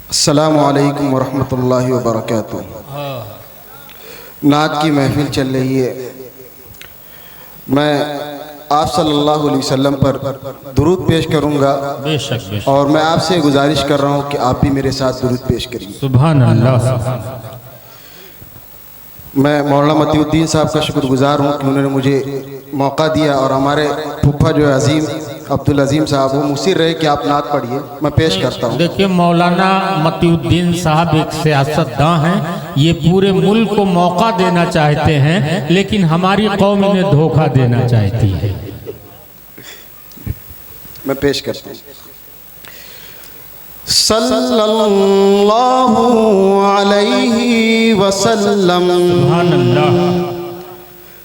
अस्सलामु अलैकुम वरहमतुल्लाहि वबरकातुहू। नात की महफिल चल रही है। मैं आप सल्लल्लाहु अलैहि वसल्लम पर दुरूद पेश करूंगा। बेशक बेशक। और मैं आपसे गुजारिश कर रहा हूं कि आप भी मेरे साथ दुरूद पेश करिए। सुभान अल्लाह। मैं मौलाना मतीउद्दीन साहब का शुक्रगुजार हूँ कि उन्होंने मुझे मौका दिया, और हमारे फूफा जो है अजीम अब्दुल अजीम साहब, वो मुसीर रहे कि आप नात पढ़िए। मैं पेश करता हूँ। देखिए, मौलाना मतीउद्दीन साहब एक सियासतदां हैं। ये पूरे मुल्क को मौका देना चाहते हैं, लेकिन हमारी कौम इन्हें धोखा देना चाहती है। मैं पेश करता हूँ। सल्लल्लाहु अलैहि वसल्लम, सुभान अल्लाह।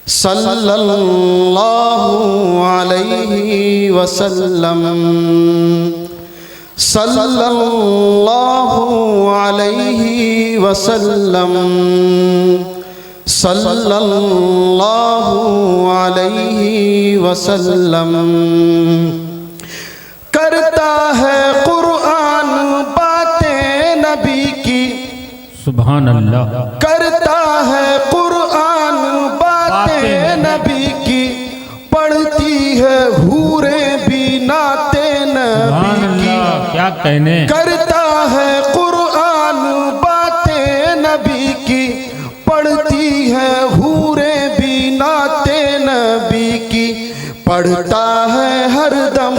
सल्लल्लाहु अलैहि वसल्लम, सल्लल्लाहु अलैहि वसल्लम, सल्लल्लाहु अलैहि वसल्लम। करता है कुरान बातें नबी की, सुभान अल्लाह। करता है कुरान बातें नबी की, पढ़ती है हूरे भी नाते नबी की। क्या कहने। करता है कुरान बातें नबी की, पढ़ती है हूरे भी नाते नबी की। पढ़ता है हरदम,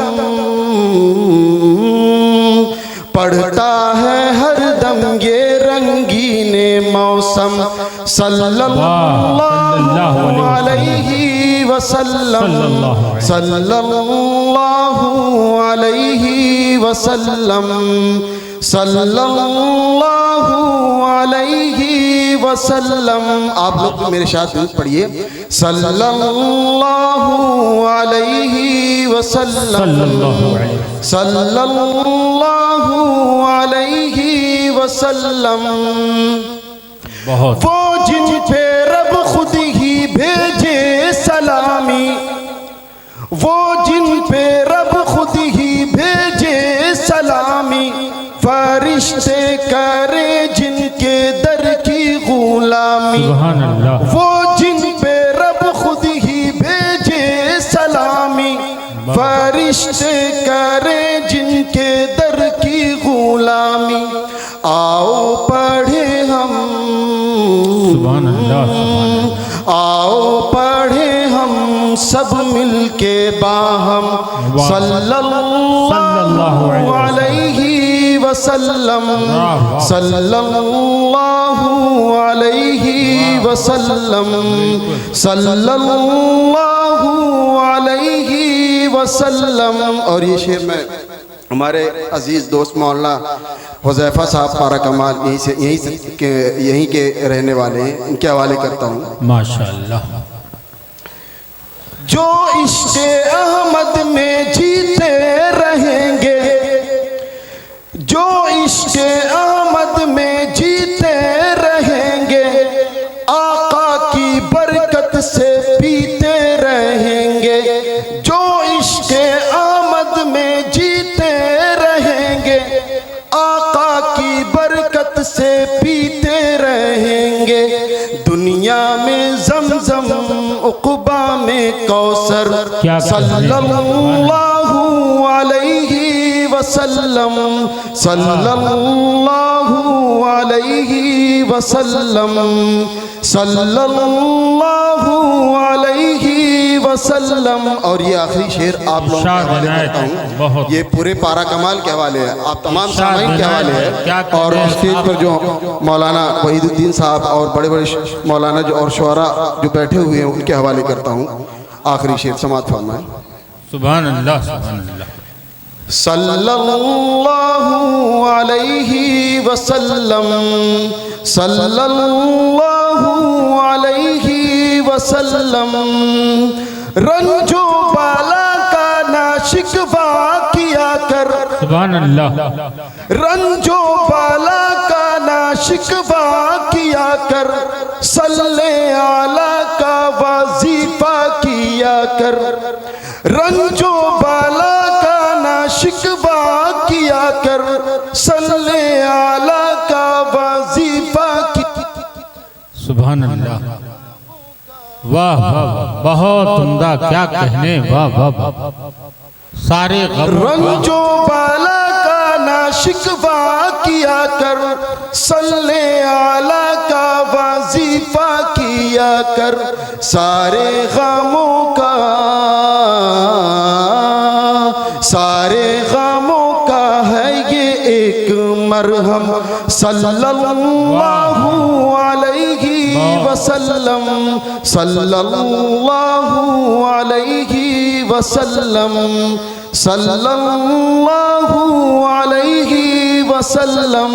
पढ़ता है हरदम ये रंगीने मौसम। सल्लल्लाहु अलैहि वसल्लम, सल्लल्लाहु अलैहि वसल्लम, सल्लल्लाहु अलैहि वसल्लम। आप लोग मेरे साथ पढ़िए। सल्लल्लाहु अलैहि वसल्लम, सल्लल्लाहु अलैहि वसल्लम। बहुत। वो जिन पे रब खुद ही भेजे सलामी, वो जिन पे रब खुद ही भेजे सलामी। फरिश्ते करे जिनके दर की गुलामी, सुभान अल्लाह। वो जिन पे रब खुद ही भेजे सलामी। फरिश्ते करे जिनके दर की गुलामी। आओ पढ़े हम, सुभान अल्लाह। आओ पढ़े हम सब मिलके बाहम। सल्लल्लाहु अलैहि वसल्लम, सल्लल्लाहु अलैहि वसल्लम, सल्लल्लाहु अलैहि वसल्लम। और ये शेर मैं हमारे अजीज़ दोस्त मौलाना हुज़ैफ़ा साहब पारा कमाल यहीं के रहने वाले हैं, इनके हवाले करता हूँ। माशाअल्लाह। जो इश्क़े अहमद में जीते रहेंगे, जो इश्क़े अहमद में जीते रहेंगे, आका की बरकत से पीते रहेंगे। जो इश्क़े अहमद में जीते रहेंगे, आका की बरकत से पीते रहेंगे। दुनिया में ज़मज़म, उक़बा में कौसर। सल्लल्लाहु अलैहि वसल्लम, सल्लल्लाहु अलैहि वसल्लम, सल्लल्लाहु अलैहि वसल्लम। और ये आखिरी शेर आप लोगों के हवाले करता हूँ। ये पूरे पारा कमाल के हवाले है, आप तमाम सामाइन के हवाले है। और स्टेज पर जो मौलाना वहीदुद्दीन साहब और बड़े बड़े मौलाना जो और शुअरा जो बैठे हुए हैं, उनके हवाले करता हूँ। आखिरी शेर समाअत फरमाएं। सुभान अल्लाह, सुभान अल्लाह। सल्लल्लाहु अलैहि वसल्लम, सल्लल्लाहु अलैहि वसल्लम। रंजो बाला का ना शिकवा किया कर, सुभान अल्लाह। रंजो बाला का ना शिकवा किया कर। सल्ले आला का वजीफा किया कर। रंजो बाला का ना शिकवा किया कर। सुभान अल्लाह, वाह वाह, बहुत उम्दा, क्या कहने, वाह वाह वाह। सारे रंजो बाला का ना शिकवा किया कर, सल्ले आला का वजीफा किया कर, सारे गमों का, सारे गमों का है ये एक मरहम, सल्लल्लाहु अलैहि वसल्लम, सल्लल्लाहु अलैहि वसल्लम, सल्लल्लाहु अलैहि वसल्लम।